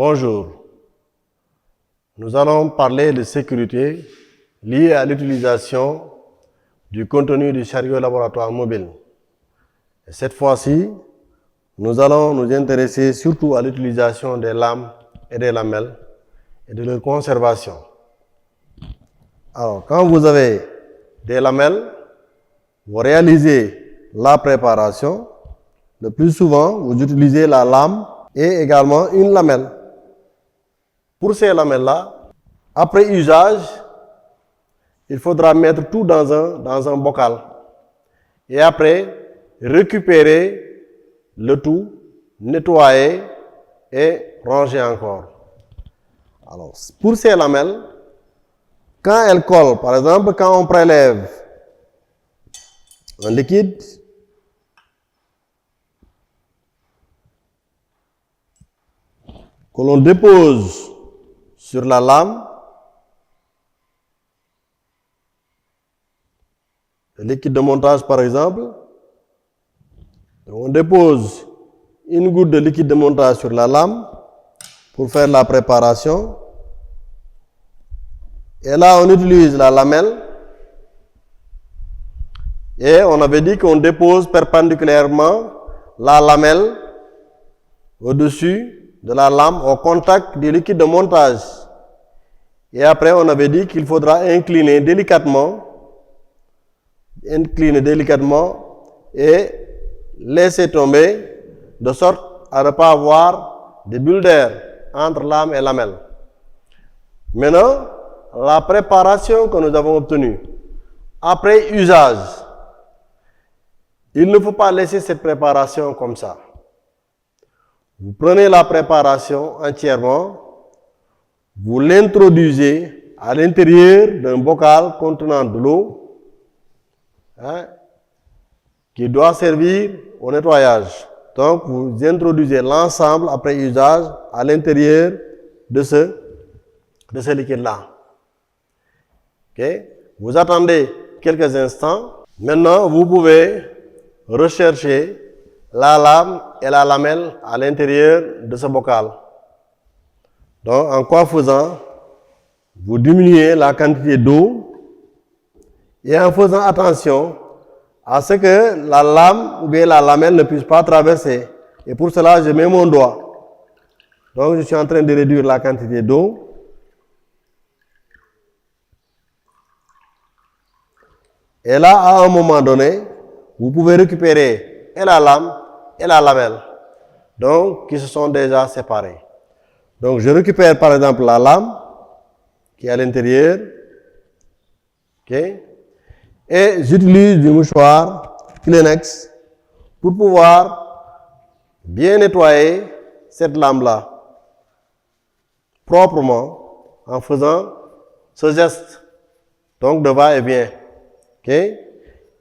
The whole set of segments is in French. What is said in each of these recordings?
Bonjour. Nous allons parler de sécurité liée à l'utilisation du contenu du chariot laboratoire mobile. Et cette fois-ci, nous allons nous intéresser surtout à l'utilisation des lames et des lamelles et de leur conservation. Alors, quand vous avez des lamelles, vous réalisez la préparation. Le plus souvent, vous utilisez la lame et également une lamelle. Pour ces lamelles-là, après usage, il faudra mettre tout dans un bocal. Et après, récupérer le tout, nettoyer et ranger encore. Alors, pour ces lamelles, quand elles collent, par exemple, quand on prélève un liquide, que l'on dépose sur la lame, le liquide de montage par exemple, on dépose une goutte de liquide de montage sur la lame pour faire la préparation. Et là, on utilise la lamelle. Et on avait dit qu'on dépose perpendiculairement la lamelle au-dessus de la lame au contact du liquide de montage. Et après, on avait dit qu'il faudra incliner délicatement et laisser tomber de sorte à ne pas avoir des bulles d'air entre lame et lamelle. Maintenant, la préparation que nous avons obtenue après usage, il ne faut pas laisser cette préparation comme ça. Vous prenez la préparation entièrement, vous l'introduisez à l'intérieur d'un bocal contenant de l'eau qui doit servir au nettoyage. Donc, vous introduisez l'ensemble après usage à l'intérieur de ce liquide-là. Okay? Vous attendez quelques instants. Maintenant, vous pouvez rechercher la lame et la lamelle à l'intérieur de ce bocal. Donc, en quoi faisant, vous diminuez la quantité d'eau et en faisant attention à ce que la lame ou bien la lamelle ne puisse pas traverser. Et pour cela, je mets mon doigt. Donc, je suis en train de réduire la quantité d'eau. Et là, à un moment donné, vous pouvez récupérer et la lame et la lamelle, donc qui se sont déjà séparés. Donc je récupère par exemple la lame qui est à l'intérieur, et j'utilise du mouchoir Kleenex pour pouvoir bien nettoyer cette lame-là proprement en faisant ce geste, donc de va-et-vient, et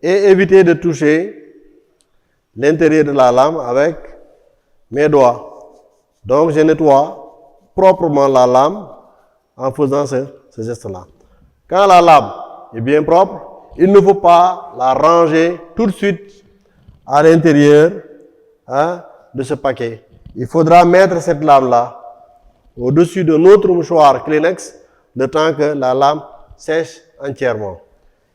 éviter de toucher l'intérieur de la lame avec mes doigts. Donc, je nettoie proprement la lame en faisant ce geste-là. Quand la lame est bien propre, il ne faut pas la ranger tout de suite à l'intérieur de ce paquet. Il faudra mettre cette lame-là au-dessus de notre mouchoir Kleenex le temps que la lame sèche entièrement.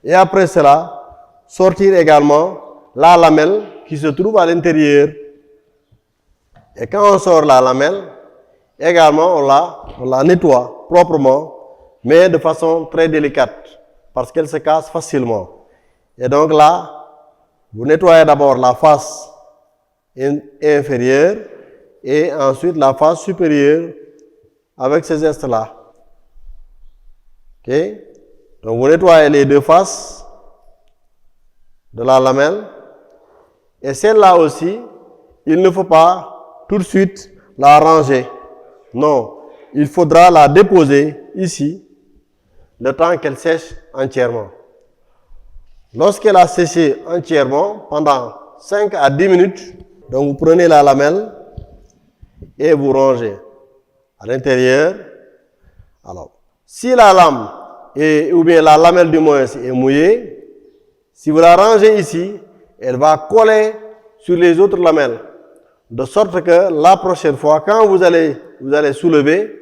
Et après cela, sortir également la lamelle qui se trouve à l'intérieur. Et quand on sort la lamelle, également on la nettoie proprement, mais de façon très délicate, parce qu'elle se casse facilement. Et donc là, vous nettoyez d'abord la face inférieure et ensuite la face supérieure avec ce geste-là. Donc vous nettoyez les deux faces de la lamelle. Et celle-là aussi, il ne faut pas tout de suite la ranger. Non, il faudra la déposer ici, le temps qu'elle sèche entièrement. Lorsqu'elle a séché entièrement, pendant 5 à 10 minutes, donc vous prenez la lamelle et vous rangez à l'intérieur. Alors, si la lame ou bien la lamelle du moins est mouillée, si vous la rangez ici, elle va coller sur les autres lamelles. De sorte que la prochaine fois, quand vous allez vous allez soulever.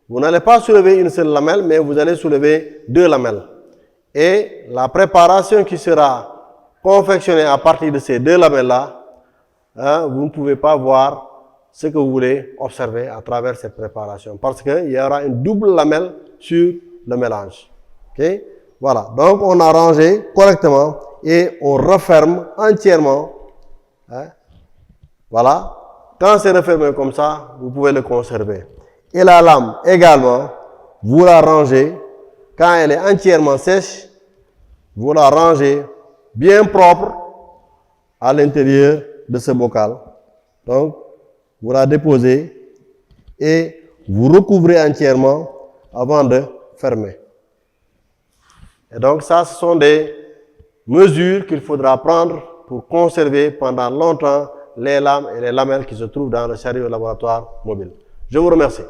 Vous n'allez pas soulever une seule lamelle, mais vous allez soulever 2 lamelles. Et la préparation qui sera confectionnée à partir de ces 2 lamelles-là, vous ne pouvez pas voir ce que vous voulez observer à travers cette préparation. Parce qu'il y aura une double lamelle sur le mélange. Okay? Voilà. Donc, on a rangé correctement et on referme entièrement. Voilà. Quand c'est refermé comme ça, vous pouvez le conserver. Et la lame également, vous la rangez. Quand elle est entièrement sèche, vous la rangez bien propre à l'intérieur de ce bocal. Donc, vous la déposez et vous recouvrez entièrement avant de fermer. Et donc ça, ce sont des mesures qu'il faudra prendre pour conserver pendant longtemps les lames et les lamelles qui se trouvent dans le chariot laboratoire mobile. Je vous remercie.